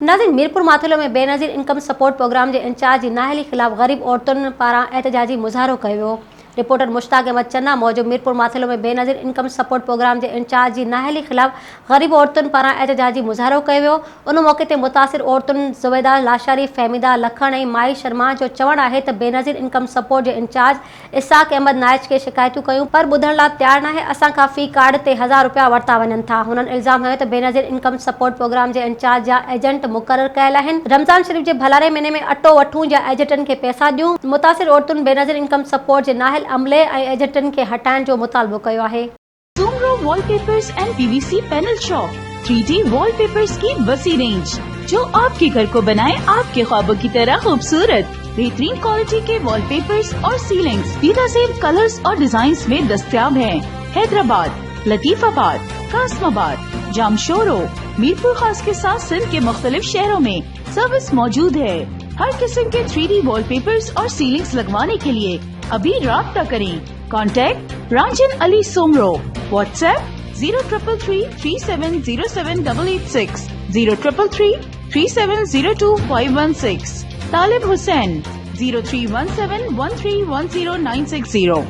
नाज़रीन, मीरपुर माथुलो में Benazir income support programme के इंचार्ज जी नाहली खिलाफ़ गरीब औरतुन पारां एहतजाजी मुज़ाहरो कयो वियो। रिपोर्टर मुश्ताक अहमद चन्ना मौजूद मीरपुर माथुलो में बेनज़ीर इनकम सपोर्ट प्रोग्राम के इंचार्ज जी नाहली खिलाफ़ गरीब औरतुन पारां एहतजाजी मुज़ाहरो कयो वियो। उन मौके ते मुतासिर औरतुन ज़ुबैदा लाशारी, फहमीदा लखन ऐं माई शर्मा जो चवण आहे त बेनज़ीर इनकम सपोर्ट के इंचार्ज इसाक अहमद नाइच के शिकायतूं कयूं पर ॿुधण लाइ तैयार नाहे। असां खां फ़ी कार्ड ते 1000 रुपया वरिता वञनि था। हुननि इल्ज़ाम हयो त बेनज़ीर इनकम सपोर्ट प्रोग्राम के इंचार्ज जा एजेंट मुक़रर कयल आहिनि। रमज़ान शरीफ के भलारे महीने में अटो वठूं या एजेंटन के पैसा ॾियूं। मुतासिर औरतुन बेनज़ीर इनकम सपोर्ट के नाहिल अमले ऐं एजेंटन के हटाइण जो मुतालबो कयो आहे। Sumro wallpapers and PVC panel shop 3D wallpapers की वसी रेंज जो आपके घर को बनाए आपके ख्वाबों की तरह खूबसूरत। बेहतरीन क्वालिटी के वॉलपेपर्स और सीलिंग्स बेनज़ीर कलर्स और डिजाइन्स में दस्तयाब हैं। हैदराबाद, लतीफाबाद, कासमाबाद, जामशोरो, मीरपुर खास के साथ सिंध के मुख्तलिफ शहरों में सर्विस मौजूद है। हर किस्म के 3D वॉलपेपर्स और सीलिंग्स लगवाने के लिए अभी राब्ता करें। कॉन्टैक्ट रांजन अली सोमरो। व्हाट्सएप 0333370786, 03333702 516। तालिब हुसैन 031713109660।